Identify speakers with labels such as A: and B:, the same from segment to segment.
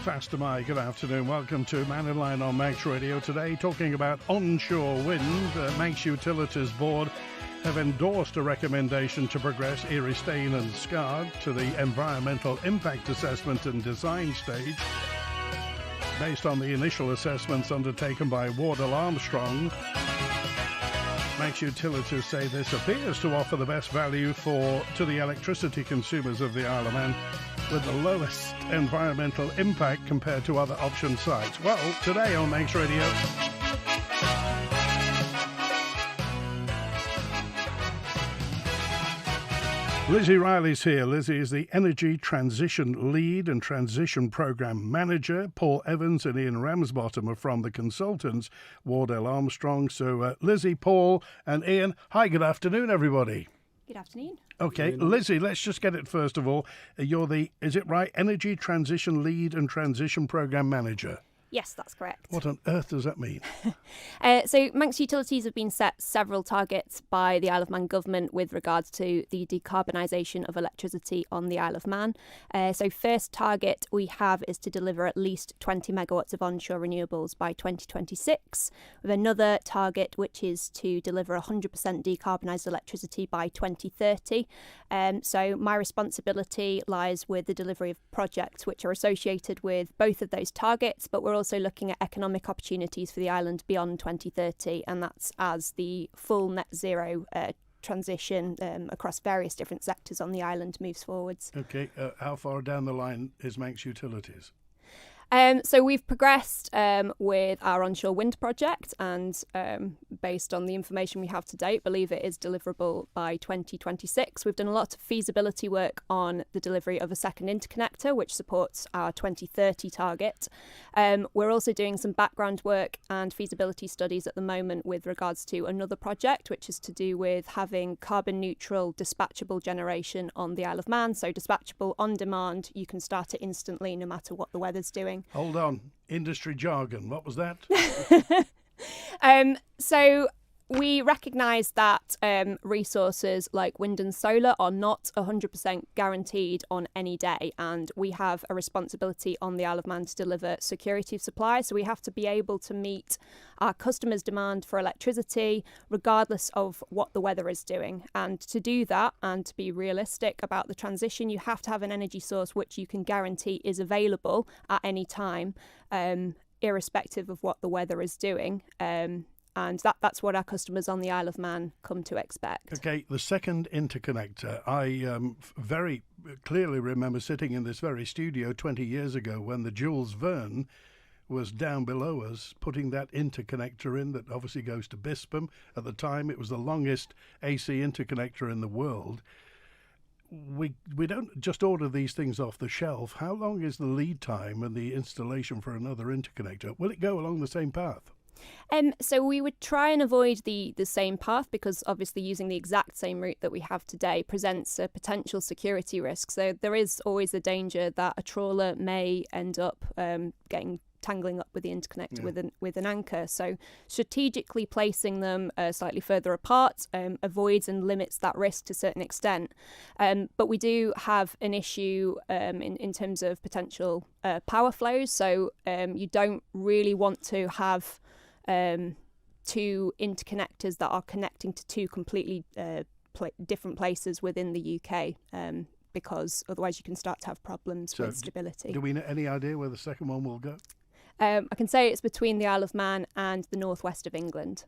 A: past my good afternoon. Welcome to Mannin Line on Manx Radio. Today, talking about onshore wind. Manx Utilities Board have endorsed a recommendation to progress Eristane and Scard to the environmental impact assessment and design stage. Based on the initial assessments undertaken by Wardell Armstrong, Manx Utilities say this appears to offer the best value to the electricity consumers of the Isle of Man, with the lowest environmental impact compared to other option sites. Well, today on Manx Radio, Lizzie Riley's here. Lizzie is the Energy Transition Lead and Transition Programme Manager. Paul Evans and Ian Ramsbottom are from the consultants, Wardell Armstrong. So Lizzie, Paul and Ian, hi, good afternoon, everybody.
B: Good afternoon.
A: Okay, Lizzie, let's just get it first of all. You're the, is it right, Energy Transition Lead and Transition Programme Manager?
B: Yes, that's correct.
A: What on earth does that mean?
B: So Manx Utilities have been set several targets by the Isle of Man government with regards to the decarbonisation of electricity on the Isle of Man. So first target we have is to deliver at least 20 megawatts of onshore renewables by 2026, with another target which is to deliver 100% decarbonised electricity by 2030. So my responsibility lies with the delivery of projects which are associated with both of those targets, but we're also looking at economic opportunities for the island beyond 2030, and that's as the full net zero transition across various different sectors on the island moves forwards.
A: Okay, how far down the line is Manx Utilities?
B: So we've progressed with our onshore wind project, and based on the information we have to date, believe it is deliverable by 2026. We've done a lot of feasibility work on the delivery of a second interconnector, which supports our 2030 target. We're also doing some background work and feasibility studies at the moment with regards to another project, which is to do with having carbon neutral dispatchable generation on the Isle of Man. So dispatchable on demand, you can start it instantly no matter what the weather's doing.
A: Hold on, industry jargon, what was that?
B: So we recognise that resources like wind and solar are not 100% guaranteed on any day, and we have a responsibility on the Isle of Man to deliver security of supply. So we have to be able to meet our customers' demand for electricity regardless of what the weather is doing. And to do that, and to be realistic about the transition, you have to have an energy source which you can guarantee is available at any time, irrespective of what the weather is doing. And that's what our customers on the Isle of Man come to expect.
A: Okay, the second interconnector. I very clearly remember sitting in this very studio 20 years ago when the Jules Verne was down below us, putting that interconnector in that obviously goes to Bispam. At the time, it was the longest AC interconnector in the world. We don't just order these things off the shelf. How long is the lead time and the installation for another interconnector? Will it go along the same path?
B: So we would try and avoid the same path, because obviously using the exact same route that we have today presents a potential security risk. So there is always the danger that a trawler may end up tangling up with the interconnector with an anchor. So strategically placing them slightly further apart avoids and limits that risk to a certain extent. But we do have an issue in terms of potential power flows. So you don't really want to have two interconnectors that are connecting to two completely different places within the UK, because otherwise you can start to have problems with stability.
A: Do we know any idea where the second one will go?
B: I can say it's between the Isle of Man and the northwest of England.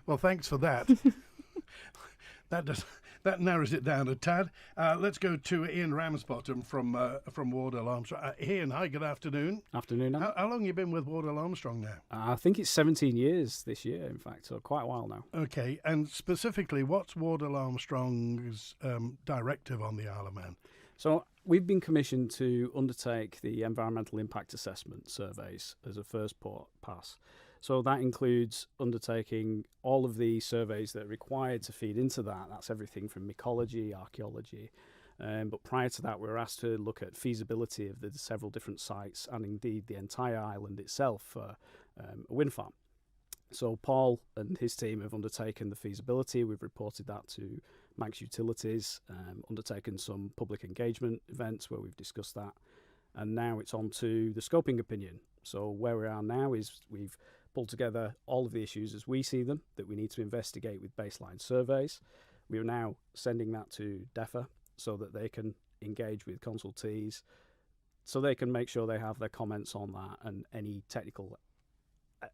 A: Well, thanks for that. That narrows it down a tad. Let's go to Ian Ramsbottom from Wardell Armstrong. Ian, hi, good afternoon.
C: Afternoon.
A: How long have you been with Wardell Armstrong now?
C: I think it's 17 years this year, in fact, so quite a while now.
A: Okay, and specifically, what's Wardell Armstrong's directive on the Isle of Man?
C: So we've been commissioned to undertake the environmental impact assessment surveys as a first pass. So that includes undertaking all of the surveys that are required to feed into that. That's everything from ecology, archaeology. But prior to that, we were asked to look at feasibility of the several different sites and indeed the entire island itself for a wind farm. So Paul and his team have undertaken the feasibility. We've reported that to Manx Utilities, undertaken some public engagement events where we've discussed that. and now it's on to the scoping opinion. So where we are now is we've pulled together all of the issues as we see them that we need to investigate with baseline surveys. We are now sending that to DEFRA so that they can engage with consultees, so they can make sure they have their comments on that, and any technical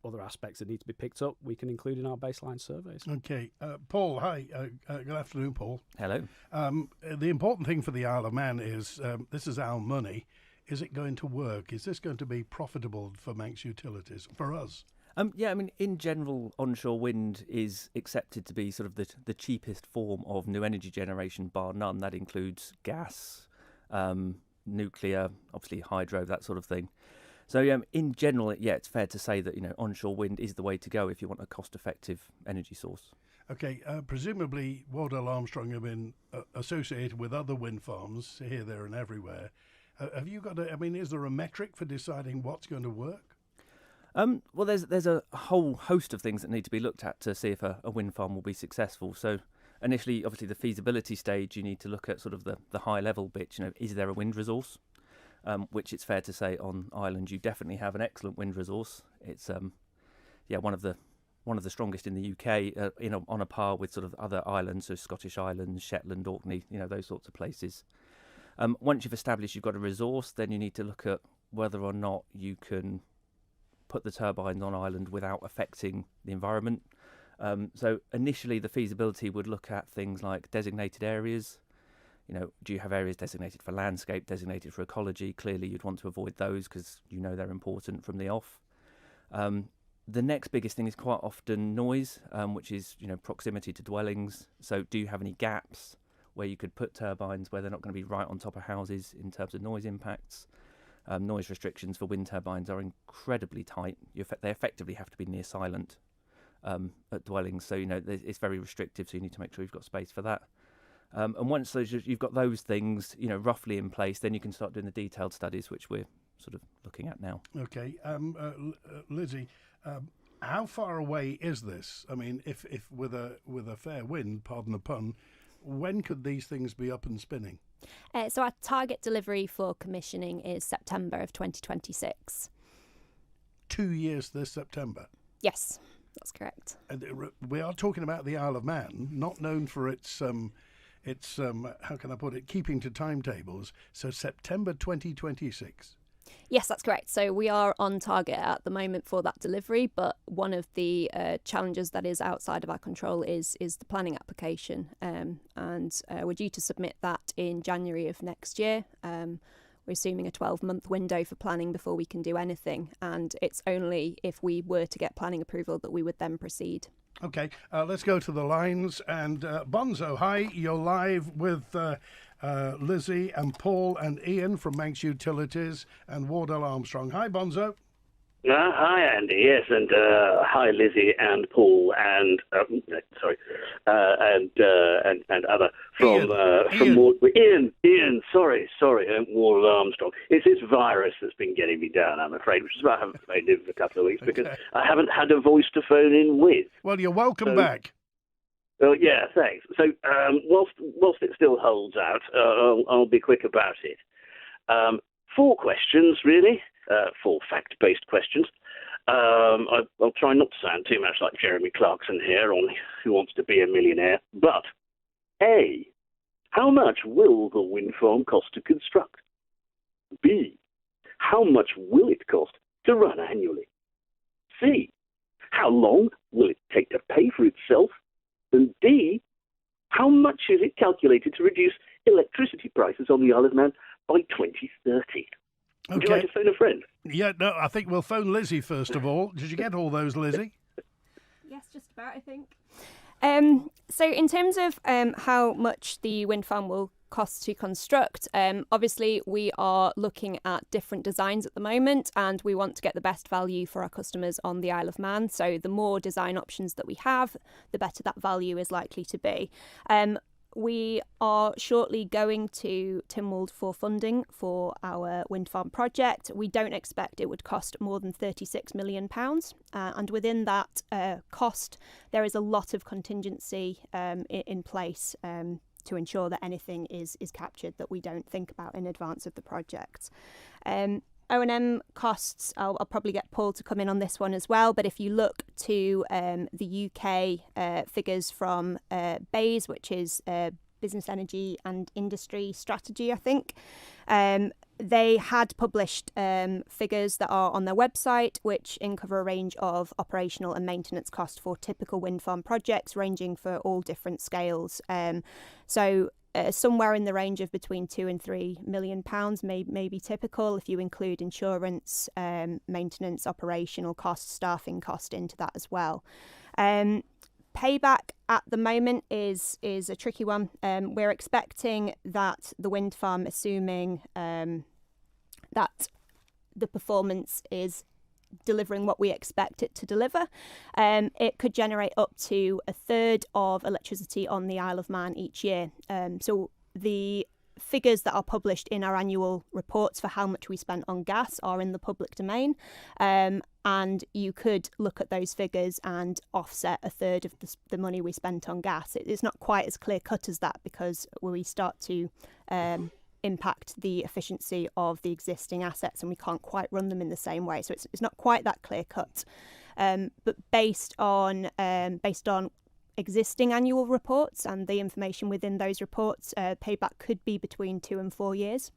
C: other aspects that need to be picked up, we can include in our baseline surveys.
A: Okay. Paul, hi. Good afternoon, Paul.
D: Hello.
A: The important thing for the Isle of Man is this is our money. Is it going to work? Is this going to be profitable for Manx Utilities, for us?
D: Yeah, I mean, in general, onshore wind is accepted to be sort of the cheapest form of new energy generation, bar none. That includes gas, nuclear, obviously hydro, that sort of thing. So in general, it's fair to say that onshore wind is the way to go if you want a cost-effective energy source.
A: Okay, presumably Wardell Armstrong have been associated with other wind farms here, there, and everywhere. Have you got? Is there a metric for deciding what's going to work?
D: Well, there's a whole host of things that need to be looked at to see if a wind farm will be successful. So initially, obviously, the feasibility stage, you need to look at sort of the high-level bit. Is there a wind resource? Which it's fair to say on Ireland you definitely have an excellent wind resource. It's one of the strongest in the UK, on a par with sort of other islands, so Scottish Islands, Shetland, Orkney, those sorts of places. Once you've established you've got a resource, then you need to look at whether or not you can put the turbines on island without affecting the environment. So initially the feasibility would look at things like designated areas. Do you have areas designated for landscape, designated for ecology? Clearly, you'd want to avoid those because they're important from the off. The next biggest thing is quite often noise, which is proximity to dwellings. So do you have any gaps where you could put turbines where they're not going to be right on top of houses in terms of noise impacts? Noise restrictions for wind turbines are incredibly tight. They effectively have to be near silent at dwellings. So, it's very restrictive, so you need to make sure you've got space for that. And once you've got those things, roughly in place, then you can start doing the detailed studies, which we're sort of looking at now.
A: Okay, Lizzie, how far away is this? I mean, if with a fair wind, pardon the pun, when could these things be up and spinning?
B: So our target delivery for commissioning is September of 2026.
A: 2 years this September.
B: Yes, that's correct.
A: And we are talking about the Isle of Man, not known for its how can I put it, keeping to timetables. So September 2026.
B: Yes, that's correct. So we are on target at the moment for that delivery, but one of the challenges that is outside of our control is the planning application, and we're due to submit that in January of next year. We're assuming a 12-month window for planning before we can do anything, and it's only if we were to get planning approval that we would then proceed.
A: Okay, let's go to the lines. And Bonzo, hi, you're live with Lizzie and Paul and Ian from Manx Utilities and Wardell Armstrong. Hi, Bonzo.
E: Hi, Andy. Yes, and hi, Lizzie and Paul and and other from
A: Ian.
E: Ian. Sorry, Wardell Armstrong. It's this virus that's been getting me down, I'm afraid, which is why I haven't phoned in for a couple of weeks because I haven't had a voice to phone in with.
A: Well, you're welcome back.
E: Well, yeah, thanks. So whilst it still holds out, I'll be quick about it. 4 questions, really. 4 fact-based questions. I'll try not to sound too much like Jeremy Clarkson here on Who Wants to Be a Millionaire. But, A, how much will the wind farm cost to construct? B, how much will it cost to run annually? C, how long will it take to pay for itself? And D, how much is it calculated to reduce electricity prices on the Isle of Man by 2030? Would you like to phone a friend?
A: Yeah, no, I think we'll phone Lizzie first of all. Did you get all those, Lizzie?
B: Yes, just about, I think. So in terms of how much the wind farm will cost to construct, obviously we are looking at different designs at the moment, and we want to get the best value for our customers on the Isle of Man. So the more design options that we have, the better that value is likely to be. We are shortly going to Tynwald for funding for our wind farm project. We don't expect it would cost more than £36 million. And within that cost, there is a lot of contingency in place to ensure that anything is captured that we don't think about in advance of the project. O&M costs, I'll probably get Paul to come in on this one as well, but if you look to the UK figures from BEIS, which is Business, Energy and Industry Strategy, I think, they had published figures that are on their website, which cover a range of operational and maintenance costs for typical wind farm projects, ranging for all different scales. Somewhere in the range of between £2 and £3 million may be typical if you include insurance, maintenance, operational costs, staffing cost into that as well. Payback at the moment is a tricky one. We're expecting that the wind farm, assuming that the performance is delivering what we expect it to deliver, it could generate up to a third of electricity on the Isle of Man each year. So the figures that are published in our annual reports for how much we spent on gas are in the public domain, and you could look at those figures and offset a third of the money we spent on gas. It's not quite as clear cut as that, because we start to impact the efficiency of the existing assets and we can't quite run them in the same way. So it's not quite that clear cut. But based on existing annual reports and the information within those reports, payback could be between 2 and 4 years.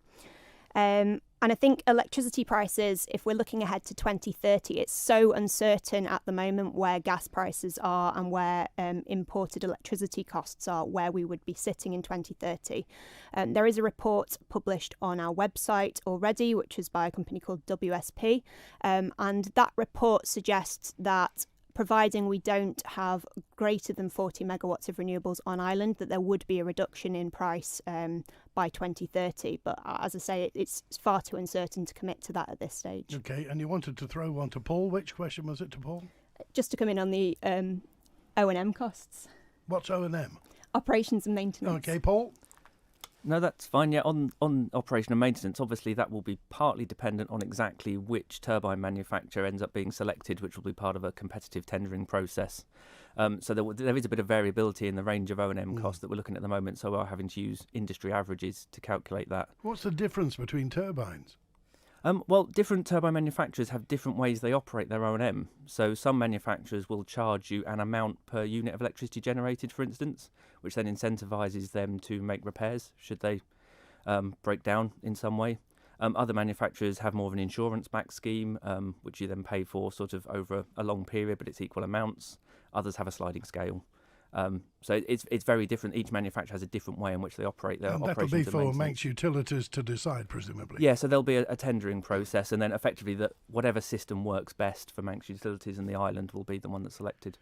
B: And I think electricity prices, if we're looking ahead to 2030, it's so uncertain at the moment where gas prices are and where imported electricity costs are, where we would be sitting in 2030. There is a report published on our website already, which is by a company called WSP, and that report suggests that providing we don't have greater than 40 megawatts of renewables on island, that there would be a reduction in price by 2030. But as I say, it's far too uncertain to commit to that at this stage.
A: Okay, and you wanted to throw one to Paul. Which question was it to Paul?
B: Just to come in on the O&M costs.
A: What's O&M?
B: Operations and maintenance.
A: Okay, Paul?
D: No, that's fine. Yeah, on operation and maintenance, obviously that will be partly dependent on exactly which turbine manufacturer ends up being selected, which will be part of a competitive tendering process. So there is a bit of variability in the range of O&M costs that we're looking at the moment, so we're having to use industry averages to calculate that.
A: What's the difference between turbines?
D: Well, different turbine manufacturers have different ways they operate their O&M. So some manufacturers will charge you an amount per unit of electricity generated, for instance, which then incentivises them to make repairs should they break down in some way. Other manufacturers have more of an insurance-backed scheme, which you then pay for sort of over a long period, but it's equal amounts. Others have a sliding scale. So it's very different. Each manufacturer has a different way in which they operate their operations.
A: That'll be for Manx Utilities to decide, presumably.
D: Yeah, so there'll be a tendering process, and then effectively that whatever system works best for Manx Utilities and the island will be the one that's selected.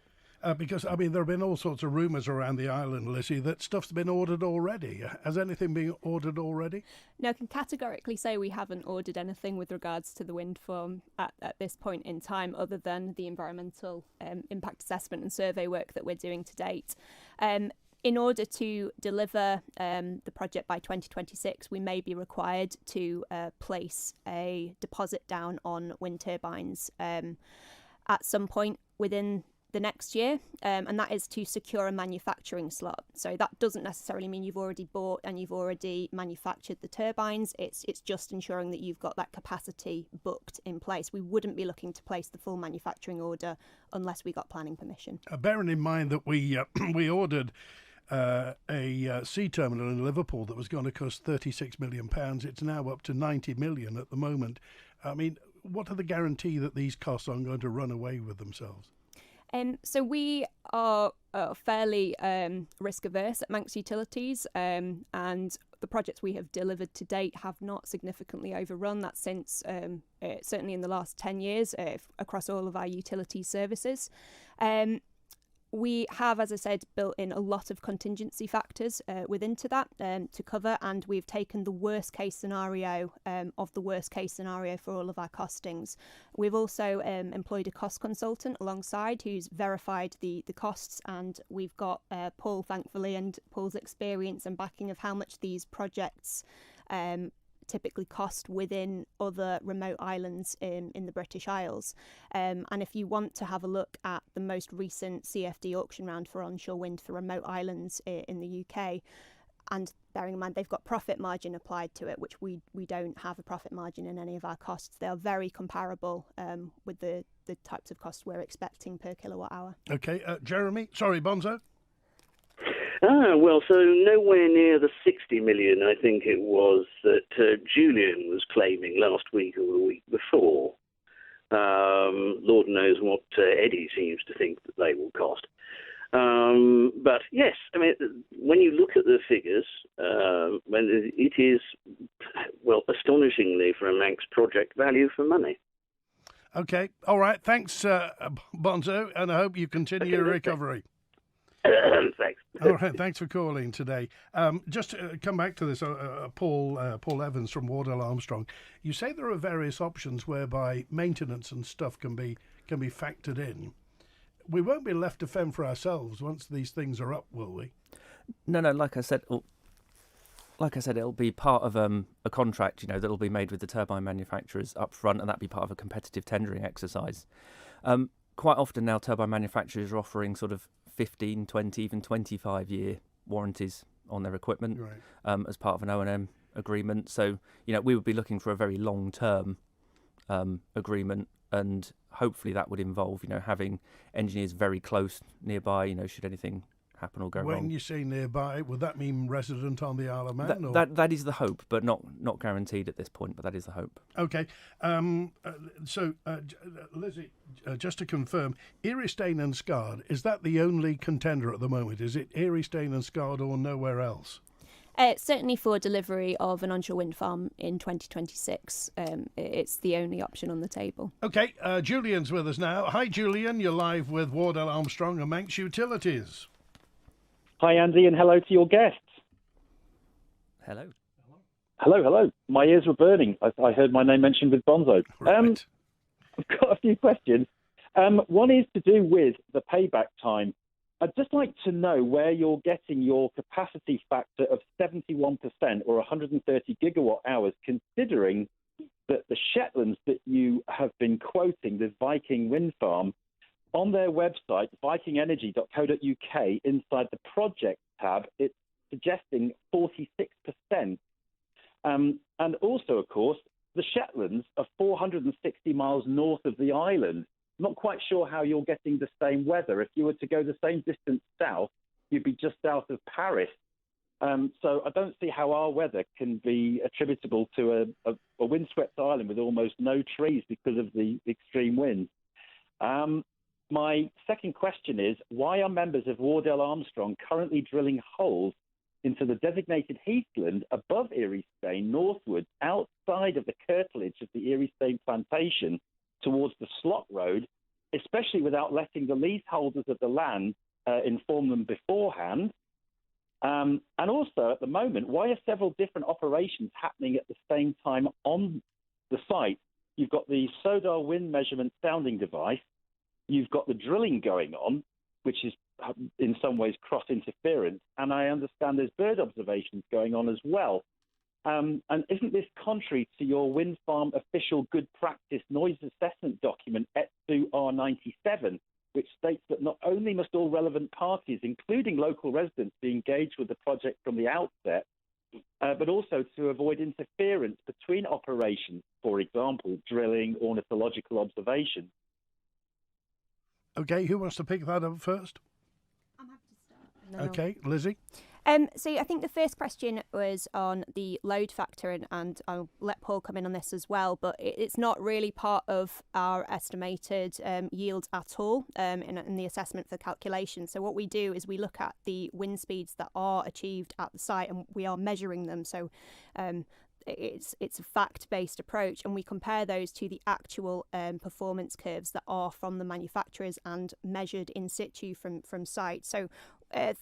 A: Because, I mean, there have been all sorts of rumours around the island, Lizzie, that stuff's been ordered already. Has anything been ordered already?
B: No, I can categorically say we haven't ordered anything with regards to the wind farm at this point in time, other than the environmental impact assessment and survey work that we're doing to date. In order to deliver the project by 2026, we may be required to place a deposit down on wind turbines at some point within the next year, and that is to secure a manufacturing slot. So that doesn't necessarily mean you've already bought and you've already manufactured the turbines. It's just ensuring that you've got that capacity booked in place. We wouldn't be looking to place the full manufacturing order unless we got planning permission.
A: Bearing in mind that we ordered a sea terminal in Liverpool that was going to cost £36 million. It's now up to £90 million at the moment. I mean, what are the guarantee that these costs aren't going to run away with themselves?
B: So we are fairly risk averse at Manx Utilities, and the projects we have delivered to date have not significantly overrun that since certainly in the last 10 years across all of our utility services. We have, as I said, built in a lot of contingency factors within to that to cover, and we've taken the worst case scenario of the worst case scenario for all of our costings. We've also employed a cost consultant alongside who's verified the costs, and we've got Paul, thankfully, and Paul's experience and backing of how much these projects typically cost within other remote islands in the British Isles. And if you want to have a look at the most recent CFD auction round for onshore wind for remote islands in the UK, and bearing in mind they've got profit margin applied to it, which we don't have a profit margin in any of our costs. They are very comparable with the types of costs we're expecting per kilowatt hour.
A: Okay, Jeremy, sorry, Bonzo.
E: Well, so nowhere near the 60 million, I think it was, that Julian was claiming last week or the week before. Lord knows what Eddie seems to think that they will cost. But yes, I mean, when you look at the figures, it is, well, astonishingly for a Manx project value for money.
A: Okay, all right, thanks, Bonzo, and I hope you continue your recovery.
E: Thanks.
A: All right, thanks for calling today. Just to come back to this, Paul Evans from Wardell Armstrong. You say there are various options whereby maintenance and stuff can be factored in. We won't be left to fend for ourselves once these things are up, will we?
D: No. Like I said, it'll be part of a contract, that'll be made with the turbine manufacturers up front, and that'll be part of a competitive tendering exercise. Quite often now, turbine manufacturers are offering sort of 15, 20, even 25-year warranties on their equipment, right, as part of an O&M agreement. So, we would be looking for a very long-term agreement, and hopefully that would involve, having engineers very close nearby, should anything happen or go wrong.
A: When you say nearby, would that mean resident on the Isle of Man?
D: That is the hope, but not guaranteed at this point, but that is the hope.
A: Okay. So, Lizzie, just to confirm, Eristane and Scard, is that the only contender at the moment? Is it Eristane and Scard or nowhere else?
B: Certainly for delivery of an onshore wind farm in 2026, it's the only option on the table.
A: Okay, Julian's with us now. Hi, Julian. You're live with Wardell Armstrong and Manx Utilities.
F: Hi, Andy, and hello to your guests.
D: Hello.
F: Hello. My ears were burning. I heard my name mentioned with Bonzo.
A: Right.
F: I've got a few questions. One is to do with the payback time. I'd just like to know where you're getting your capacity factor of 71% or 130 gigawatt hours, considering that the Shetlands that you have been quoting, the Viking wind farm, on their website, vikingenergy.co.uk, inside the project tab, it's suggesting 46%. And also, of course, the Shetlands are 460 miles north of the island. Not quite sure how you're getting the same weather. If you were to go the same distance south, you'd be just south of Paris. So I don't see how our weather can be attributable to a windswept island with almost no trees because of the extreme winds. My second question is, why are members of Wardell Armstrong currently drilling holes into the designated heathland above Eristane, northwards, outside of the curtilage of the Eristane plantation, towards the slot road, especially without letting the leaseholders of the land inform them beforehand? And also, at the moment, why are several different operations happening at the same time on the site? You've got the SODAR wind measurement sounding device, you've got the drilling going on, which is in some ways cross-interference, and I understand there's bird observations going on as well. And isn't this contrary to your wind farm official good practice noise assessment document, ETSU R97, which states that not only must all relevant parties, including local residents, be engaged with the project from the outset, but also to avoid interference between operations, for example, drilling, ornithological observation?
A: Okay, who wants to pick that up first?
B: I'm happy to start.
A: Okay, Lizzie?
B: So I think the first question was on the load factor, and I'll let Paul come in on this as well, but it's not really part of our estimated yields at all in the assessment for calculation. So what we do is we look at the wind speeds that are achieved at the site, and we are measuring them. So it's a fact-based approach, and we compare those to the actual performance curves that are from the manufacturers and measured in situ from site. So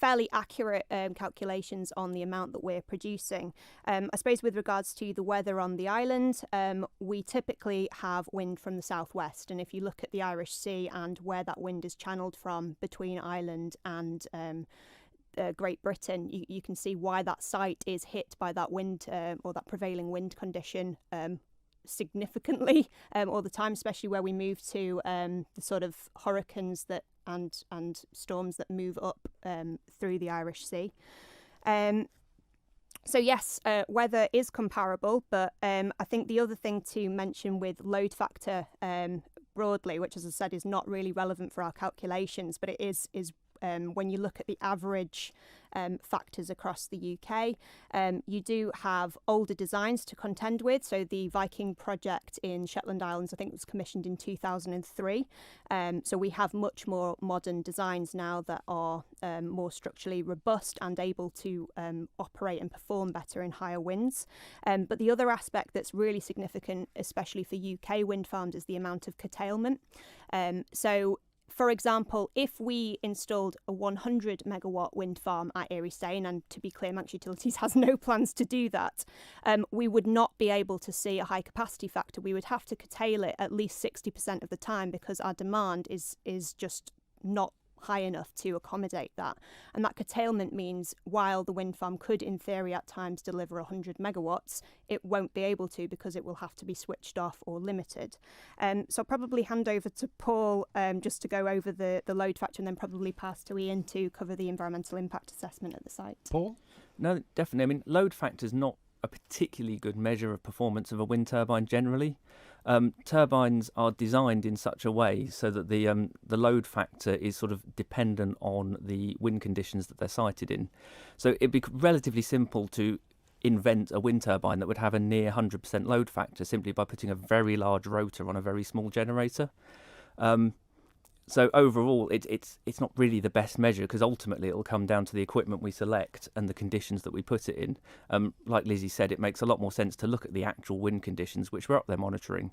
B: fairly accurate calculations on the amount that we're producing. I suppose with regards to the weather on the island, we typically have wind from the southwest, and if you look at the Irish Sea and where that wind is channeled from between Ireland and Great Britain, you can see why that site is hit by that wind or that prevailing wind condition significantly all the time, especially where we move to the sort of hurricanes that and storms that move up through the Irish Sea. So yes, weather is comparable, but I think the other thing to mention with load factor broadly, which as I said is not really relevant for our calculations, but it is when you look at the average factors across the UK, you do have older designs to contend with. So the Viking project in Shetland Islands, I think, was commissioned in 2003. So we have much more modern designs now that are more structurally robust and able to operate and perform better in higher winds. But the other aspect that's really significant, especially for UK wind farms, is the amount of curtailment. So for example, if we installed a 100 megawatt wind farm at Erie Stane, and to be clear, Manx Utilities has no plans to do that, we would not be able to see a high capacity factor. We would have to curtail it at least 60% of the time because our demand is just not high enough to accommodate that. And that curtailment means while the wind farm could in theory at times deliver 100 megawatts, it won't be able to because it will have to be switched off or limited. So I'll probably hand over to Paul just to go over the load factor, and then probably pass to Ian to cover the environmental impact assessment at the site.
A: Paul?
D: No, definitely. I mean, load factor is not a particularly good measure of performance of a wind turbine generally. Turbines are designed in such a way so that the load factor is sort of dependent on the wind conditions that they're sited in. So it'd be relatively simple to invent a wind turbine that would have a near 100% load factor simply by putting a very large rotor on a very small generator. So overall, it's not really the best measure because ultimately it will come down to the equipment we select and the conditions that we put it in. Like Lizzie said, it makes a lot more sense to look at the actual wind conditions, which we're up there monitoring,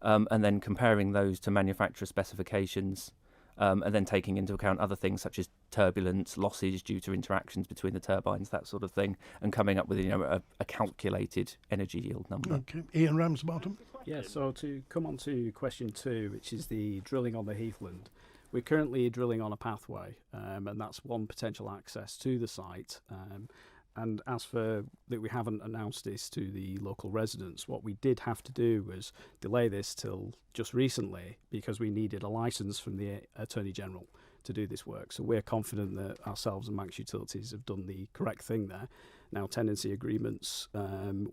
D: and then comparing those to manufacturer specifications, and then taking into account other things such as turbulence, losses due to interactions between the turbines, that sort of thing, and coming up with a calculated energy yield number.
A: Okay. Ian Ramsbottom?
C: Yeah, so to come on to question 2, which is the drilling on the heathland. We're currently drilling on a pathway, and that's one potential access to the site. And as for that, we haven't announced this to the local residents. What we did have to do was delay this till just recently because we needed a licence from the Attorney General to do this work. So we're confident that ourselves and Manx Utilities have done the correct thing there. Now, tenancy agreements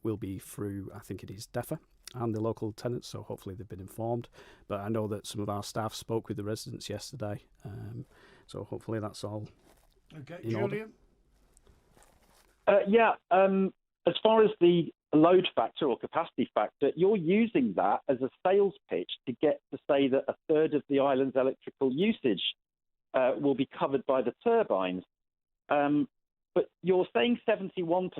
C: will be through, I think it is DEFA, and the local tenants, so hopefully they've been informed. But I know that some of our staff spoke with the residents yesterday, so hopefully that's all.
A: Okay,
C: Julian?
F: As far as the load factor or capacity factor, you're using that as a sales pitch to get to say that a third of the island's electrical usage will be covered by the turbines. But you're saying 71%.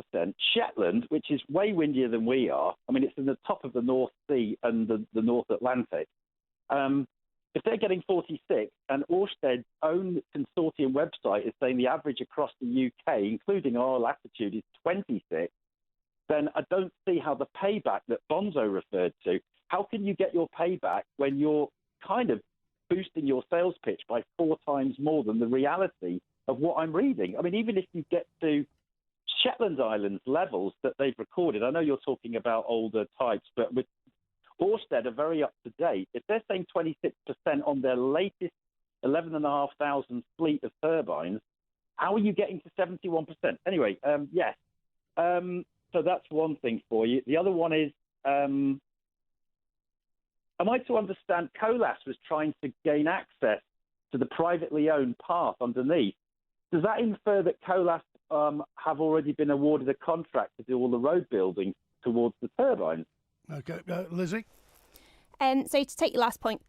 F: Shetland, which is way windier than we are, I mean, it's in the top of the North Sea and the North Atlantic. If they're getting 46, and Ørsted's own consortium website is saying the average across the UK, including our latitude, is 26, then I don't see how the payback that Bonzo referred to, how can you get your payback when you're kind of boosting your sales pitch by 4 times more than the reality of what I'm reading? I mean, even if you get to Shetland Islands levels that they've recorded, I know you're talking about older types, but with Ørsted are very up to date. If they're saying 26% on their latest 11,500 fleet of turbines, how are you getting to 71%? Anyway, yes. So that's one thing for you. The other one is, am I to understand Colas was trying to gain access to the privately owned path underneath? Does that infer that Colas have already been awarded a contract to do all the road building towards the turbines?
A: Okay, Lizzie?
B: So to take your last point,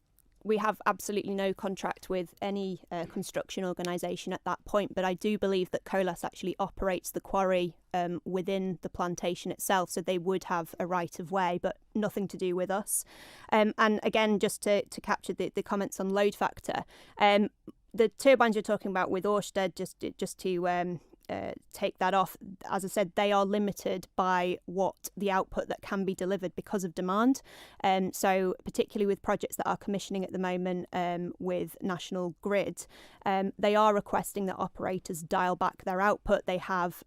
B: we have absolutely no contract with any construction organisation at that point, but I do believe that Colas actually operates the quarry within the plantation itself, so they would have a right of way, but nothing to do with us. And again, just to capture the comments on load factor, the turbines you're talking about with Ørsted, just to take that off, as I said, they are limited by what the output that can be delivered because of demand. So particularly with projects that are commissioning at the moment with National Grid, they are requesting that operators dial back their output. They have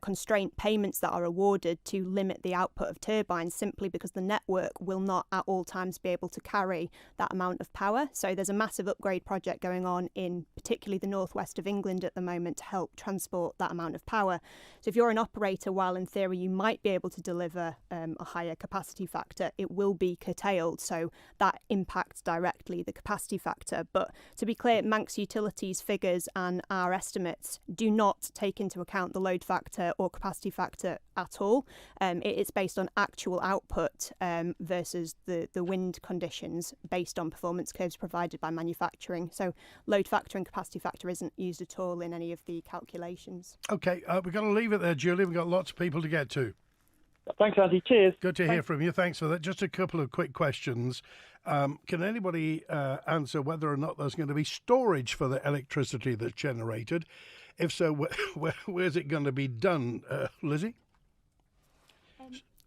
B: constraint payments that are awarded to limit the output of turbines, simply because the network will not at all times be able to carry that amount of power. So there's a massive upgrade project going on in particularly the northwest of England at the moment to help transport that amount of power. So if you're an operator, while in theory you might be able to deliver a higher capacity factor, it will be curtailed. So that impacts directly the capacity factor. But to be clear, Manx Utilities figures and our estimates do not take into account the load factor or capacity factor at all. It's based on actual output versus the wind conditions based on performance curves provided by manufacturing. So load factor and capacity factor isn't used at all in any of the calculations.
A: OK, we've got to leave it there, Julie. We've got lots of people to get to.
F: Thanks, Andy. Cheers.
A: Good to hear from you. Thanks for that. Just a couple of quick questions. Can anybody answer whether or not there's going to be storage for the electricity that's generated? If so, where's it going to be done, Lizzie?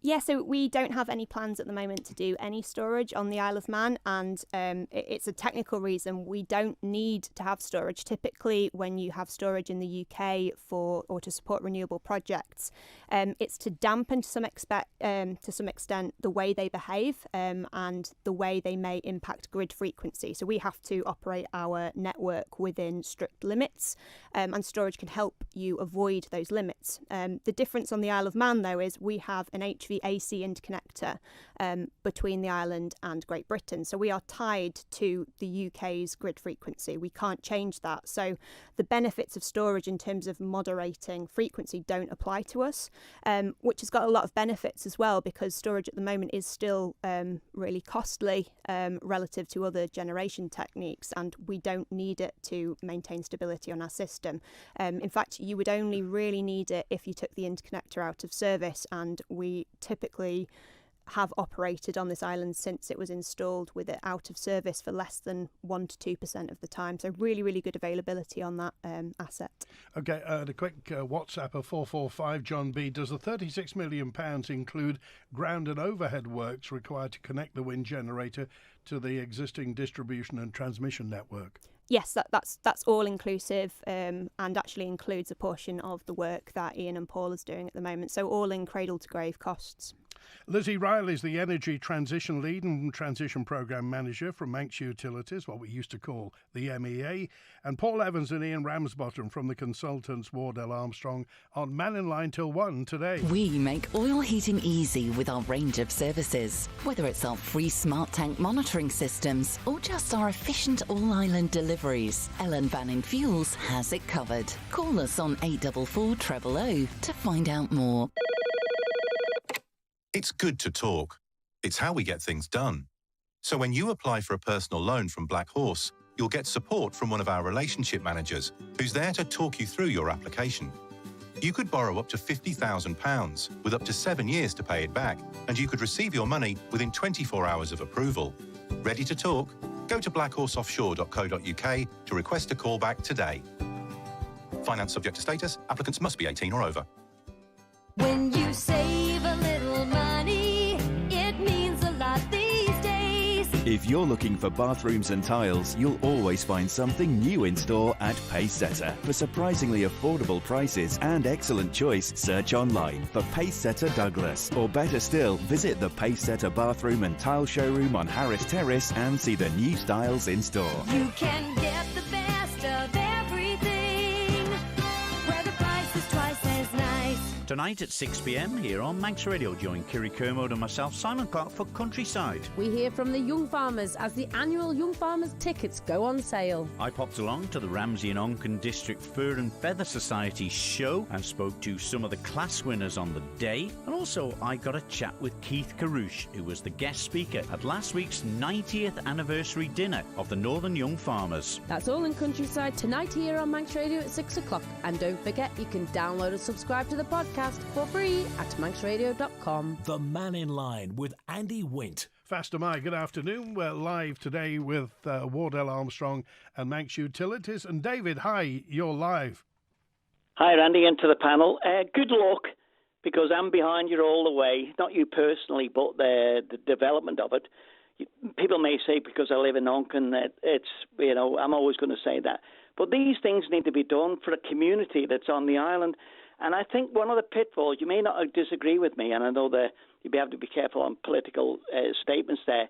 B: Yeah, so we don't have any plans at the moment to do any storage on the Isle of Man, and it's a technical reason. We don't need to have storage. Typically, when you have storage in the UK or to support renewable projects, it's to dampen to some extent the way they behave and the way they may impact grid frequency. So we have to operate our network within strict limits, and storage can help you avoid those limits. The difference on the Isle of Man, though, is we have an HVAC interconnector between the island and Great Britain. So we are tied to the UK's grid frequency. We can't change that. So the benefits of storage in terms of moderating frequency don't apply to us, which has got a lot of benefits as well, because storage at the moment is still really costly relative to other generation techniques, and we don't need it to maintain stability on our system. In fact, you would only really need it if you took the interconnector out of service, and we typically have operated on this island since it was installed with it out of service for less than 1 to 2% of the time. So really, really good availability on that asset. OK, a quick WhatsApp of 445 John B. Does the £36 million include ground and overhead works required to connect the wind generator to the existing distribution and transmission network? Yes, that's all inclusive and actually includes a portion of the work that Ian and Paul is doing at the moment. So all in cradle to grave costs. Lizzie Riley is the Energy Transition Lead and Transition Programme Manager from Manx Utilities, what we used to call the MEA, and Paul Evans and Ian Ramsbottom from the consultants Wardell Armstrong on Mannin Line till 1 today.
G: We make oil heating easy with our range of services, whether it's our free smart tank monitoring systems or just our efficient all-island deliveries. Ellen Banning Fuels has it covered. Call us on 844 000 to find out more.
H: It's good to talk. It's how we get things done. So when you apply for a personal loan from Black Horse, you'll get support from one of our relationship managers who's there to talk you through your application. You could borrow up to £50,000 with up to 7 years to pay it back, and you could receive your money within 24 hours of approval. Ready to talk? Go to blackhorseoffshore.co.uk to request a call back today. Finance subject to status. Applicants must be 18 or over.
I: When you save a little money, it means a lot these days.
J: If you're looking for bathrooms and tiles, you'll always find something new in store at Pacesetter. For surprisingly affordable prices and excellent choice, search online for Pacesetter Douglas. Or better still, visit the Pacesetter Bathroom and Tile Showroom on Harris Terrace and see the new styles in store.
I: You can get the best of everything, where the price is twice as nice.
K: Tonight at 6 p.m. here on Manx Radio, join Kiri Kermode and myself, Simon Clark, for Countryside.
L: We hear from the young farmers as the annual Young Farmers tickets go on sale.
K: I popped along to the Ramsey and Onken District Fur and Feather Society show and spoke to some of the class winners on the day. And also I got a chat with Keith Carouche, who was the guest speaker at last week's 90th anniversary dinner of the Northern Young Farmers.
L: That's all in Countryside tonight here on Manx Radio at 6 o'clock. And don't forget, you can download and subscribe to the podcast for free at manxradio.com.
M: The Mannin Line with Andy Wint.
A: Faster Mai, good afternoon. We're live today with Wardell Armstrong and Manx Utilities. And David, hi, you're live.
N: Hi, Randy, and to the panel. Good luck, because I'm behind you all the way. Not you personally, but the development of it. People may say because I live in Onken that it's, I'm always going to say that. But these things need to be done for a community that's on the island. And I think one of the pitfalls, you may not disagree with me, and I know that you'll have to be careful on political statements there.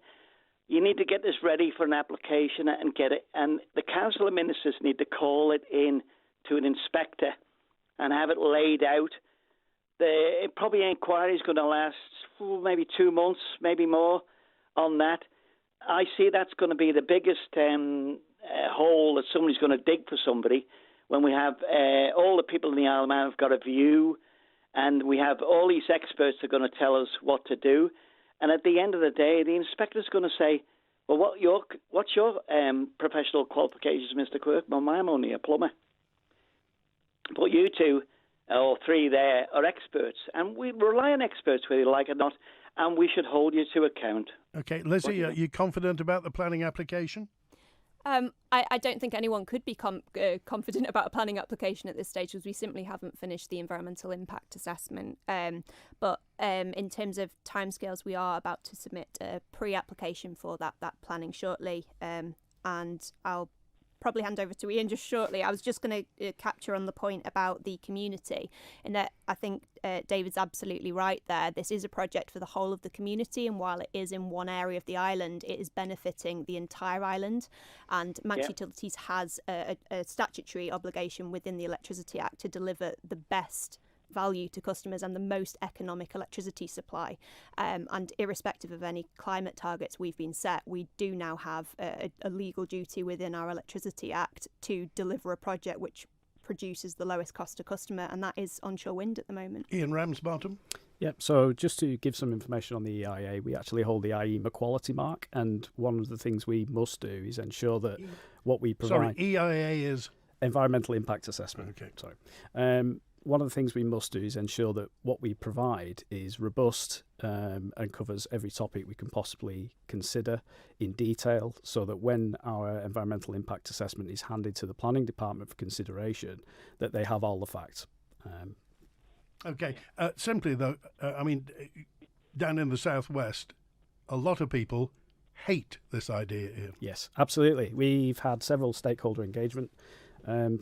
N: You need to get this ready for an application and get it. And the Council of Ministers need to call it in to an inspector and have it laid out. The inquiry is going to last maybe 2 months, maybe more on that. I see that's going to be the biggest hole that somebody's going to dig for somebody when we have all the people in the Isle of Man have got a view, and we have all these experts that are going to tell us what to do. And at the end of the day, the inspector's going to say, well, what's your professional qualifications, Mr. Quirk? Well, I'm only a plumber. But you two or three there are experts, and we rely on experts whether you like it or not, and we should hold you to account.
A: Okay, Lizzie, are you confident about the planning application?
B: I don't think anyone could be confident about a planning application at this stage because we simply haven't finished the environmental impact assessment. But in terms of timescales, we are about to submit a pre-application for that planning shortly, and I'll probably hand over to Ian just shortly. I was just going to capture on the point about the community, in that I think David's absolutely right there. This is a project for the whole of the community, and while it is in one area of the island, it is benefiting the entire island. And Manx Utilities has a statutory obligation within the Electricity Act to deliver the best value to customers and the most economic electricity supply. And irrespective of any climate targets we've been set, we do now have a legal duty within our Electricity Act to deliver a project which produces the lowest cost to customer, and that is onshore wind at the moment.
A: Ian Ramsbottom.
C: Yep, so just to give some information on the EIA, we actually hold the IEMA quality mark, and one of the things we must do is ensure that what we provide...
A: Sorry, EIA is...
C: Environmental Impact Assessment.
A: Okay.
C: Sorry. One of the things we must do is ensure that what we provide is robust and covers every topic we can possibly consider in detail, so that when our environmental impact assessment is handed to the planning department for consideration, that they have all the facts.
A: Okay. Simply, though, I mean, down in the southwest, a lot of people hate this idea, Ian.
C: Yes, absolutely. We've had several stakeholder engagement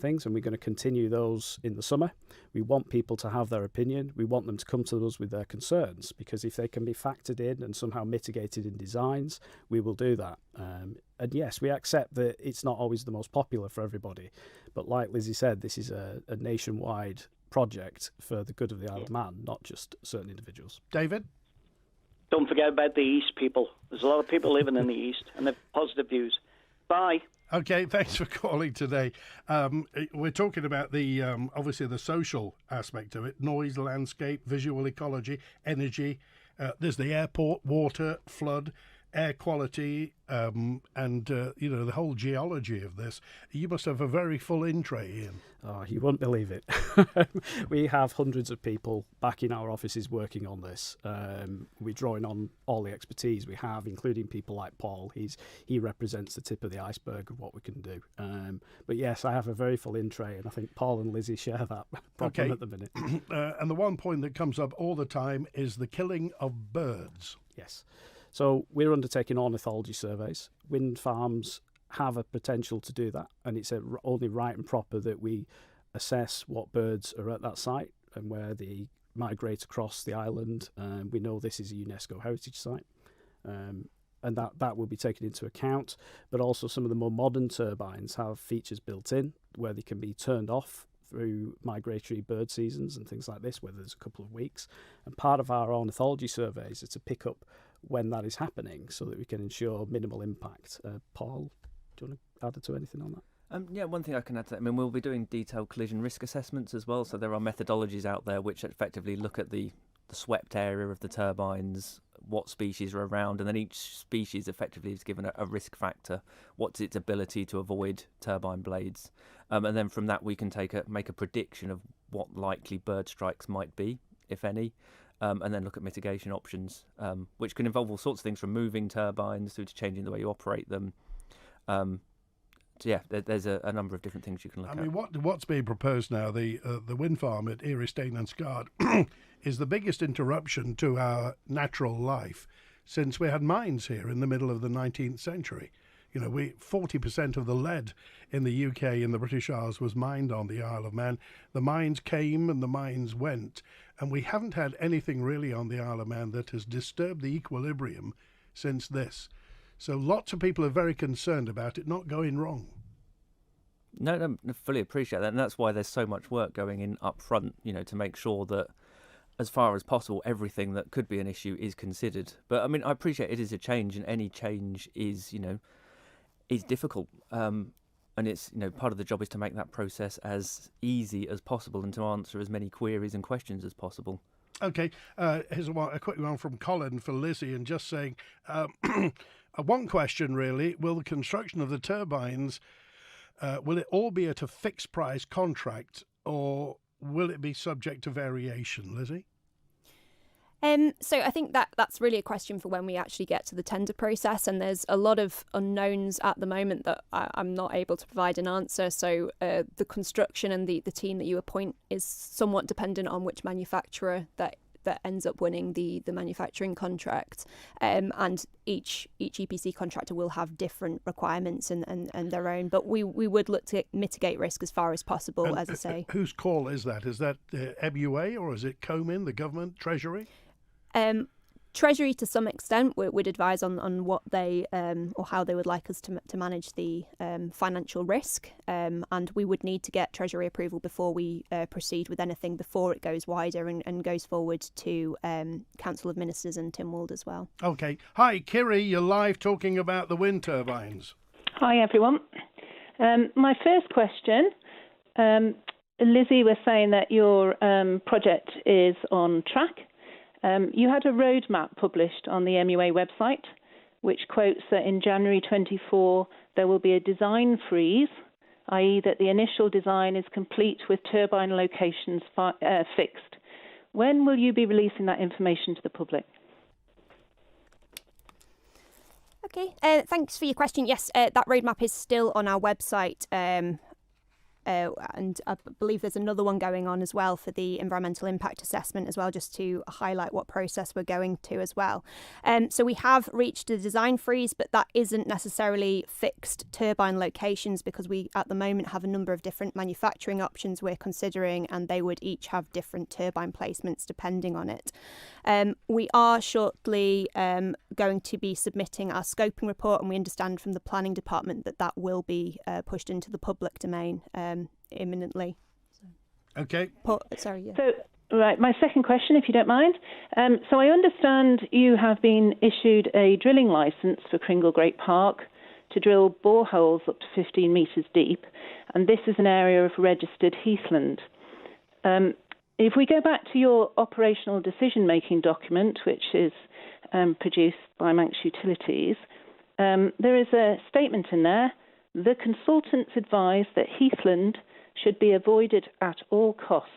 C: things, and we're going to continue those in the summer. We want people to have their opinion. We want them to come to us with their concerns, because if they can be factored in and somehow mitigated in designs, we will do that. And yes, we accept that it's not always the most popular for everybody, but like Lizzie said, this is a nationwide project for the good of the Isle of Man, not just certain individuals.
A: David?
N: Don't forget about the East people. There's a lot of people living in the East, and they've positive views. Bye.
A: Okay, thanks for calling today. We're talking about the obviously the social aspect of it: noise, landscape, visual ecology, energy. There's the airport, water, flood, air quality, and the whole geology of this. You must have a very full in tray, Ian.
C: Oh, you wouldn't believe it. We have hundreds of people back in our offices working on this. We're drawing on all the expertise we have, including people like Paul. He represents the tip of the iceberg of what we can do. But yes, I have a very full in tray, and I think Paul and Lizzie share that problem at the minute.
A: And the one point that comes up all the time is the killing of birds.
C: Yes. So we're undertaking ornithology surveys. Wind farms have a potential to do that, and it's only right and proper that we assess what birds are at that site and where they migrate across the island. We know this is a UNESCO heritage site, and that will be taken into account. But also some of the more modern turbines have features built in where they can be turned off through migratory bird seasons and things like this, whether there's a couple of weeks. And part of our ornithology surveys is to pick up when that is happening so that we can ensure minimal impact. Paul, do you want to add to anything on that?
D: Yeah, one thing I can add to that, I mean, we'll be doing detailed collision risk assessments as well, so there are methodologies out there which effectively look at the swept area of the turbines, what species are around, and then each species effectively is given a risk factor, what's its ability to avoid turbine blades, and then from that we can make a prediction of what likely bird strikes might be, if any. And then look at mitigation options, which can involve all sorts of things from moving turbines through to changing the way you operate them. So yeah, there's a number of different things you can look at.
A: I mean, what's being proposed now, the wind farm at Erie, Staine and Scard, is the biggest interruption to our natural life since we had mines here in the middle of the 19th century. You know, 40% of the lead in the UK in the British Isles was mined on the Isle of Man. The mines came and the mines went, and we haven't had anything really on the Isle of Man that has disturbed the equilibrium since this. So lots of people are very concerned about it not going wrong.
D: No, I fully appreciate that, and that's why there's so much work going in up front, you know, to make sure that as far as possible, everything that could be an issue is considered. But I mean, I appreciate it is a change, and any change is, you know, is difficult. And it's, you know, part of the job is to make that process as easy as possible and to answer as many queries and questions as possible.
A: Okay, here's a quick one from Colin for Lizzie, and just saying, one question really, will the construction of the turbines, will it all be at a fixed price contract, or will it be subject to variation, Lizzie?
B: So I think that's really a question for when we actually get to the tender process, and there's a lot of unknowns at the moment that I'm not able to provide an answer. So the construction and the team that you appoint is somewhat dependent on which manufacturer that ends up winning the manufacturing contract, and each EPC contractor will have different requirements and their own, but we would look to mitigate risk as far as possible, and as I say.
A: Whose call is that? Is that MUA, or is it Comin, the government, Treasury?
B: Treasury to some extent would advise on what they or how they would like us to manage the financial risk, and we would need to get Treasury approval before we proceed with anything, before it goes wider and goes forward to Council of Ministers and Tynwald as well.
A: Okay. Hi, Kiri, you're live talking about the wind turbines.
O: Hi, everyone. My first question, Lizzie was saying that your project is on track. You had a roadmap published on the MUA website, which quotes that in January 24 there will be a design freeze, i.e. that the initial design is complete with turbine locations fixed. When will you be releasing that information to the public?
B: Okay, thanks for your question. Yes, that roadmap is still on our website. And I believe there's another one going on as well for the environmental impact assessment as well, just to highlight what process we're going to as well. So we have reached a design freeze, but that isn't necessarily fixed turbine locations, because we at the moment have a number of different manufacturing options we're considering, and they would each have different turbine placements depending on it. We are shortly going to be submitting our scoping report, and we understand from the planning department that will be pushed into the public domain imminently.
A: Okay.
B: Sorry. Yeah.
O: So, right, my second question, if you don't mind. So I understand you have been issued a drilling licence for Kringle Great Park to drill boreholes up to 15 metres deep, and this is an area of registered heathland. If we go back to your operational decision-making document, which is produced by Manx Utilities, there is a statement in there: the consultants advise that heathland should be avoided at all costs.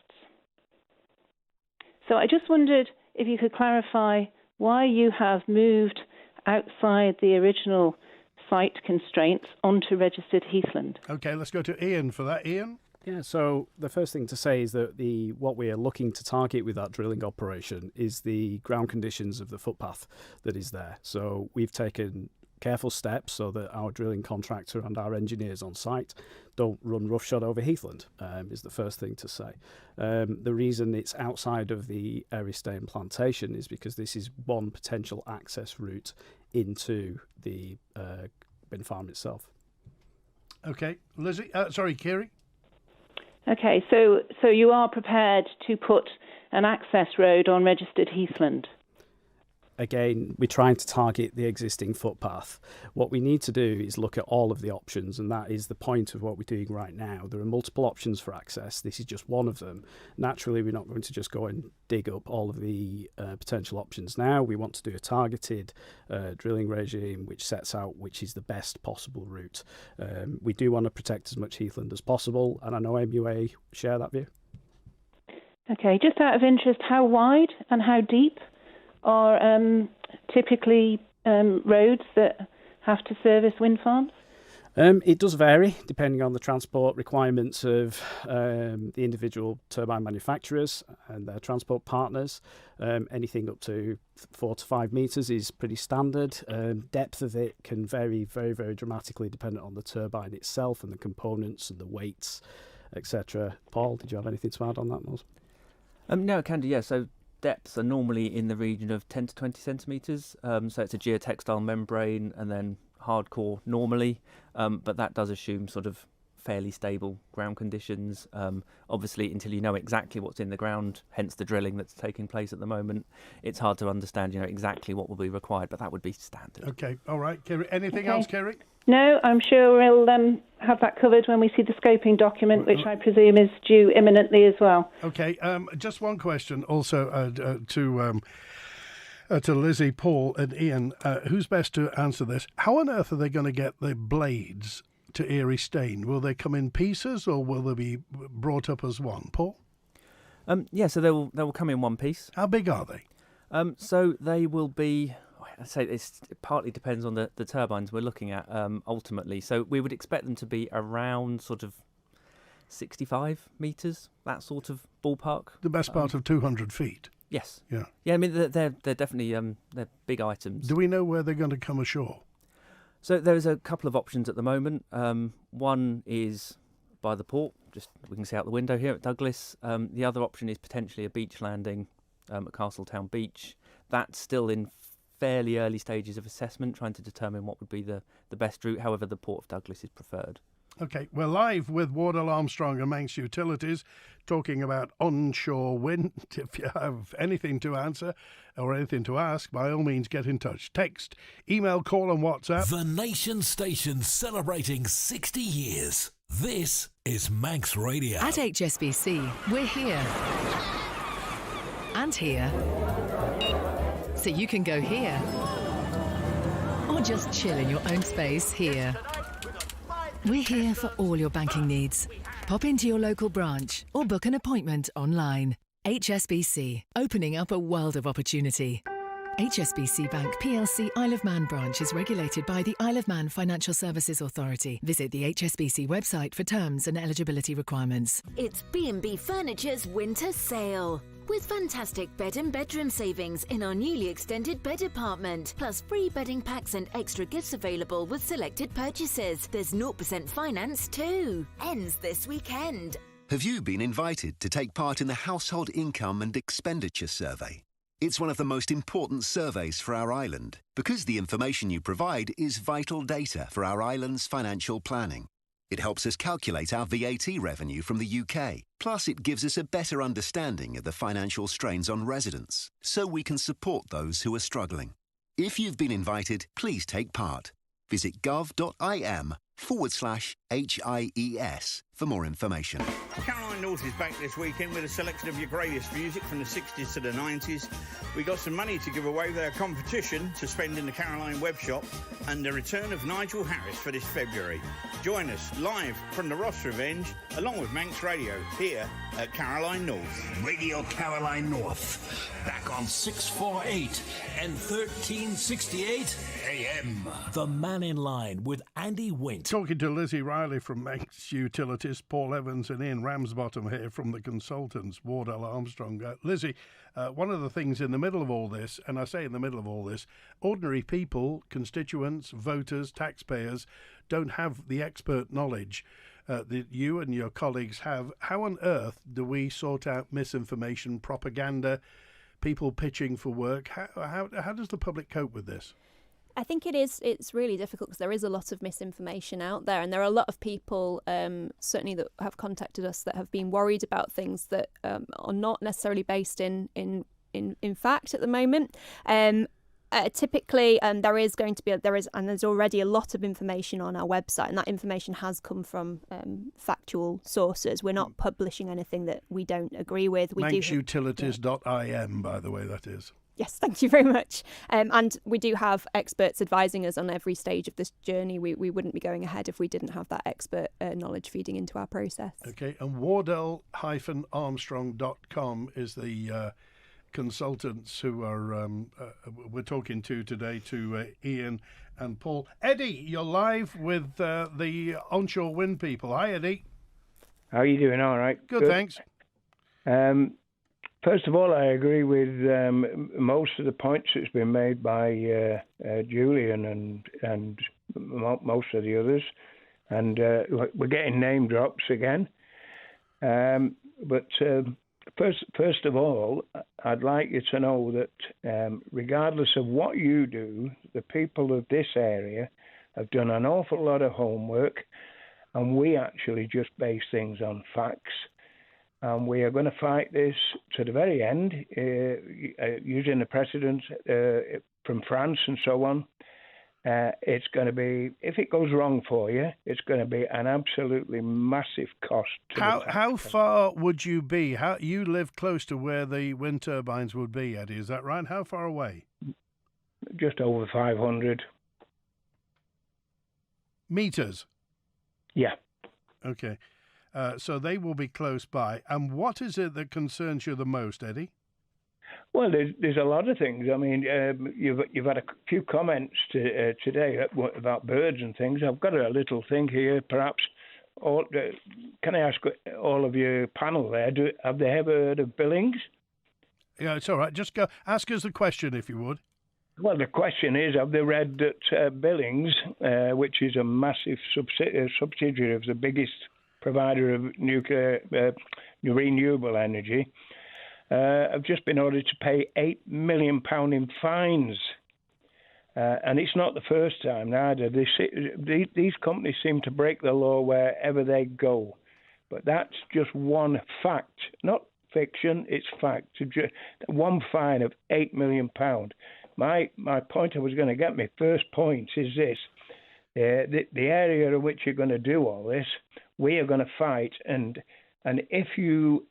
O: So I just wondered if you could clarify why you have moved outside the original site constraints onto registered heathland.
A: Okay, let's go to Ian for that. Ian?
C: Yeah, so the first thing to say is that what we are looking to target with that drilling operation is the ground conditions of the footpath that is there. So we've taken careful steps so that our drilling contractor and our engineers on site don't run roughshod over heathland, is the first thing to say. The reason it's outside of the Eristane plantation is because this is one potential access route into the wind farm itself.
A: Okay, Lizzie, Kiri?
O: Okay, so you are prepared to put an access road on registered heathland?
C: Again, we're trying to target the existing footpath. What we need to do is look at all of the options, and that is the point of what we're doing right now. There are multiple options for access. This is just one of them. Naturally, we're not going to just go and dig up all of the potential options now. We want to do a targeted drilling regime which sets out which is the best possible route. We do want to protect as much heathland as possible, and I know MUA share that view.
O: Okay, just out of interest, how wide and how deep are typically roads that have to service wind farms?
C: It does vary depending on the transport requirements of the individual turbine manufacturers and their transport partners. Anything up to 4 to 5 metres is pretty standard. Depth of it can vary very, very dramatically depending on the turbine itself and the components and the weights, etc. Paul, did you have anything to add on that, Moz?
D: No, I can do, yeah. So depths are normally in the region of 10 to 20 centimetres. So it's a geotextile membrane and then hardcore normally, but that does assume sort of fairly stable ground conditions. Obviously, until you know exactly what's in the ground, hence the drilling that's taking place at the moment, it's hard to understand, exactly what will be required, but that would be standard.
A: Okay, all right. Kerry, anything else, Kerry?
O: No, I'm sure we'll have that covered when we see the scoping document, which I presume is due imminently as well.
A: Okay, just one question also to Lizzie, Paul and Ian. Who's best to answer this? How on earth are they going to get the blades to Erie Staine? Will they come in pieces or will they be brought up as one? Paul?
D: Yeah, so they will come in one piece.
A: How big are they?
D: So they will be, I say it partly depends on the turbines we're looking at ultimately. So we would expect them to be around sort of 65 metres, that sort of ballpark.
A: The best part of 200 feet?
D: Yes.
A: Yeah.
D: Yeah, I mean, they're definitely they're big items.
A: Do we know where they're going to come ashore?
D: So there's a couple of options at the moment. One is by the port, just we can see out the window here at Douglas. The other option is potentially a beach landing at Castletown Beach. That's still in fairly early stages of assessment, trying to determine what would be the best route. However, the Port of Douglas is preferred.
A: Okay, we're live with Wardell Armstrong and Manx Utilities talking about onshore wind. If you have anything to answer or anything to ask, by all means get in touch. Text, email, call and WhatsApp.
M: The nation station celebrating 60 years. This is Manx Radio.
P: At HSBC, we're here. And here. So you can go here. Or just chill in your own space here. We're here for all your banking needs. Pop into your local branch or book an appointment online. HSBC, opening up a world of opportunity. HSBC Bank PLC Isle of Man branch is regulated by the Isle of Man Financial Services Authority. Visit the HSBC website for terms and eligibility requirements.
Q: It's B&B Furniture's winter sale. With fantastic bed and bedroom savings in our newly extended bed department, plus free bedding packs and extra gifts available with selected purchases. There's 0% finance too. Ends this weekend.
R: Have you been invited to take part in the Household Income and Expenditure Survey? It's one of the most important surveys for our island because the information you provide is vital data for our island's financial planning. It helps us calculate our VAT revenue from the UK. Plus, it gives us a better understanding of the financial strains on residents, so we can support those who are struggling. If you've been invited, please take part. Visit gov.im/HIES for more information.
S: Caroline North is back this weekend with a selection of your greatest music from the 60s to the 90s. We got some money to give away with our competition to spend in the Caroline web shop and the return of Nigel Harris for this February. Join us live from the Ross Revenge along with Manx Radio here at Caroline North.
M: Radio Caroline North, back on 648 and 1368 AM. The Mannin Line with Andy Wint.
A: Talking to Lizzie Riley from Manx Utilities, Paul Evans and Ian Ramsbottom here from the consultants, Wardell Armstrong. Lizzie, one of the things in the middle of all this, and I say in the middle of all this, ordinary people, constituents, voters, taxpayers don't have the expert knowledge that you and your colleagues have. How on earth do we sort out misinformation, propaganda, people pitching for work? How does the public cope with this?
B: I think it's really difficult because there is a lot of misinformation out there, and there are a lot of people certainly that have contacted us that have been worried about things that are not necessarily based in fact at the moment. Typically, there's already a lot of information on our website, and that information has come from factual sources. We're not publishing anything that we don't agree with.
A: ManxUtilities.im, by the way, that is.
B: Yes, thank you very much. And we do have experts advising us on every stage of this journey. We wouldn't be going ahead if we didn't have that expert knowledge feeding into our process.
A: Okay, and Wardell-Armstrong.com is the consultants who are we're talking to today, to Ian and Paul. Eddie, you're live with the onshore wind people. Hi, Eddie.
T: How are you doing? All right.
A: Good, thanks.
T: First of all, I agree with most of the points that's been made by Julian and most of the others. And we're getting name drops again. But first of all, I'd like you to know that regardless of what you do, the people of this area have done an awful lot of homework, and we actually just base things on facts. And we are going to fight this to the very end, using the precedent from France and so on. It's going to be, if it goes wrong for you, it's going to be an absolutely massive cost.
A: How far would you be? You live close to where the wind turbines would be, Eddie, is that right? How far away?
T: Just over 500
A: meters.
T: Yeah.
A: Okay. So they will be close by. And what is it that concerns you the most, Eddie?
T: Well, there's a lot of things. I mean, you've had a few comments today about birds and things. I've got a little thing here, perhaps. Can I ask all of your panel there, have they ever heard of Billings?
A: Yeah, it's all right. Just go ask us the question, if you would.
T: Well, the question is, have they read that Billings, which is a massive subsidiary of the biggest provider of renewable energy, have just been ordered to pay £8 million in fines. And it's not the first time either. These companies seem to break the law wherever they go. But that's just one fact, not fiction, it's fact. One fine of £8 million. My point I was going to get, my first point is this. The area in which you're going to do all this, we are going to fight. And if you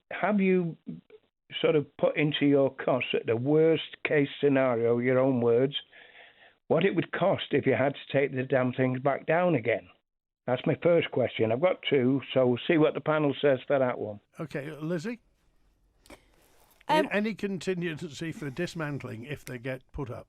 T: sort of put into your costs at the worst case scenario, your own words, what it would cost if you had to take the damn things back down again. That's my first question. I've got two, so we'll see what the panel says for that one.
A: Okay, Lizzie? Any contingency for dismantling if they get put up?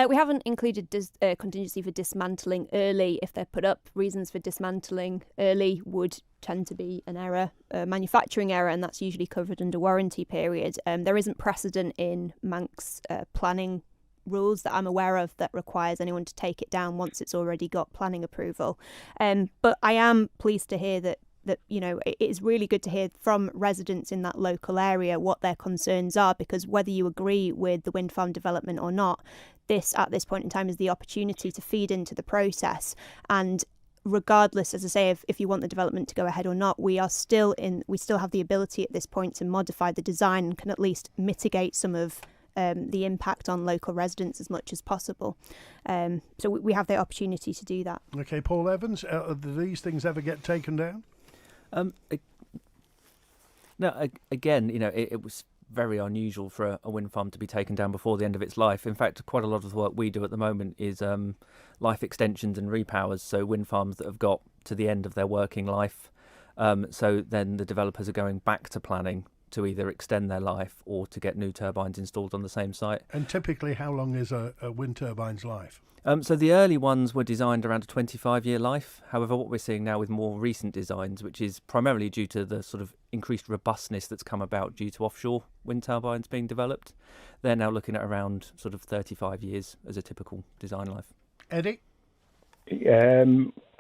B: We haven't included contingency for dismantling early if they're put up. Reasons for dismantling early would tend to be an error, a manufacturing error, and that's usually covered under warranty period. There isn't precedent in Manx planning rules that I'm aware of that requires anyone to take it down once it's already got planning approval. But I am pleased to hear that it is really good to hear from residents in that local area what their concerns are, because whether you agree with the wind farm development or not, this at this point in time is the opportunity to feed into the process. And regardless, as I say, if you want the development to go ahead or not, we still have the ability at this point to modify the design and can at least mitigate some of the impact on local residents as much as possible. So we have the opportunity to do that.
A: Okay, Paul Evans, do these things ever get taken down?
D: No, again, it was very unusual for a wind farm to be taken down before the end of its life. In fact, quite a lot of the work we do at the moment is life extensions and repowers, so wind farms that have got to the end of their working life. So then the developers are going back to planning to either extend their life or to get new turbines installed on the same site.
A: And typically, how long is a wind turbine's life?
D: So the early ones were designed around a 25-year life. However, what we're seeing now with more recent designs, which is primarily due to the sort of increased robustness that's come about due to offshore wind turbines being developed, they're now looking at around sort of 35 years as a typical design life.
A: Eddie?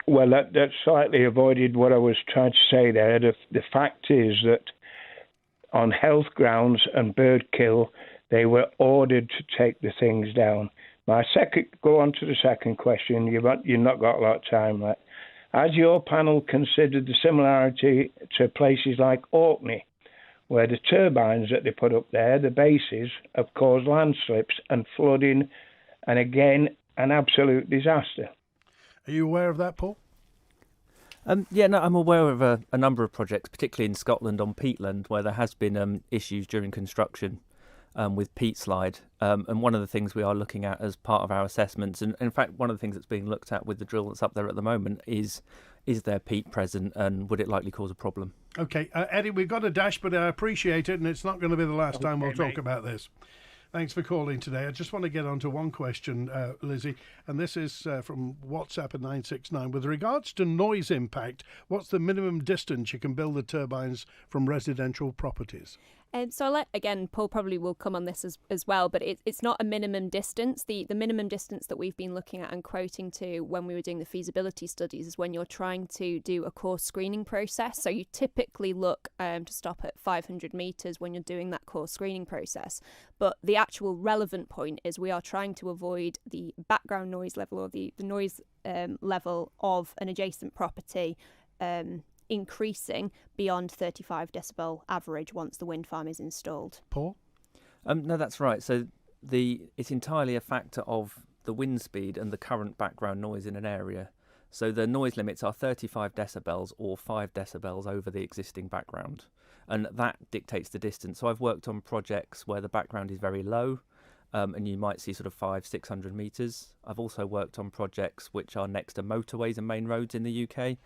T: Well, that slightly avoided what I was trying to say there. The fact is that on health grounds and bird kill, they were ordered to take the things down. Go on to the second question. You've not got a lot of time left. Has your panel considered the similarity to places like Orkney, where the turbines that they put up there, the bases, have caused landslips and flooding, and again, an absolute disaster?
A: Are you aware of that, Paul?
D: I'm aware of a number of projects, particularly in Scotland on peatland, where there has been issues during construction. with peat slide. And one of the things we are looking at as part of our assessments, and in fact one of the things that's being looked at with the drill that's up there at the moment is there peat present and would it likely cause a problem?
A: Okay, Eddie, we've got a dash, but I appreciate it, and it's not going to be the last time we'll talk about this. Thanks for calling today. I just want to get on to one question, Lizzie, and this is from WhatsApp at 969. With regards to noise impact, what's the minimum distance you can build the turbines from residential properties?
B: So again, Paul probably will come on this as well, but it's not a minimum distance. The minimum distance that we've been looking at and quoting to when we were doing the feasibility studies is when you're trying to do a core screening process. So you typically look to stop at 500 metres when you're doing that core screening process. But the actual relevant point is we are trying to avoid the background noise level or the noise level of an adjacent property increasing beyond 35 decibel average once the wind farm is installed.
A: Paul?
D: No, that's right. So it's entirely a factor of the wind speed and the current background noise in an area. So the noise limits are 35 decibels or 5 decibels over the existing background. And that dictates the distance. So I've worked on projects where the background is very low, and you might see sort of 500-600 metres. I've also worked on projects which are next to motorways and main roads in the UK,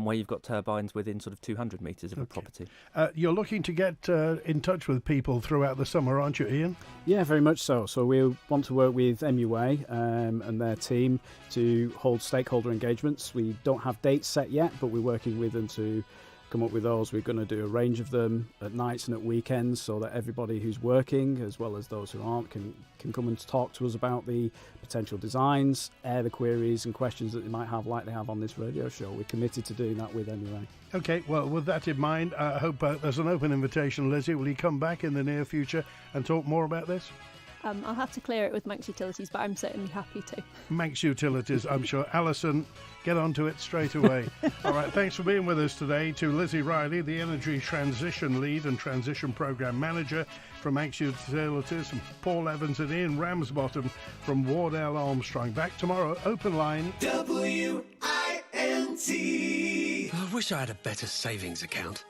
D: where you've got turbines within sort of 200 metres of a property.
A: You're looking to get in touch with people throughout the summer, aren't you, Ian?
C: Yeah, very much so. So we want to work with MUA and their team to hold stakeholder engagements. We don't have dates set yet, but we're working with them to come up with those. We're going to do a range of them at nights and at weekends so that everybody who's working, as well as those who aren't, can come and talk to us about the potential designs, air the queries and questions that they might have, like they have on this radio show. We're committed to doing that with MUA.
A: Okay, well, with that in mind, I hope there's an open invitation. Lizzie, will you come back in the near future and talk more about this?
B: I'll have to clear it with Manx Utilities, but I'm certainly happy to.
A: Manx Utilities, I'm sure. Alison, get onto it straight away. All right, thanks for being with us today. To Lizzie Riley, the Energy Transition Lead and Transition Programme Manager from Manx Utilities, and Paul Evans and Ian Ramsbottom from Wardell Armstrong. Back tomorrow, open line.
M: WINT. I wish I had a better savings account.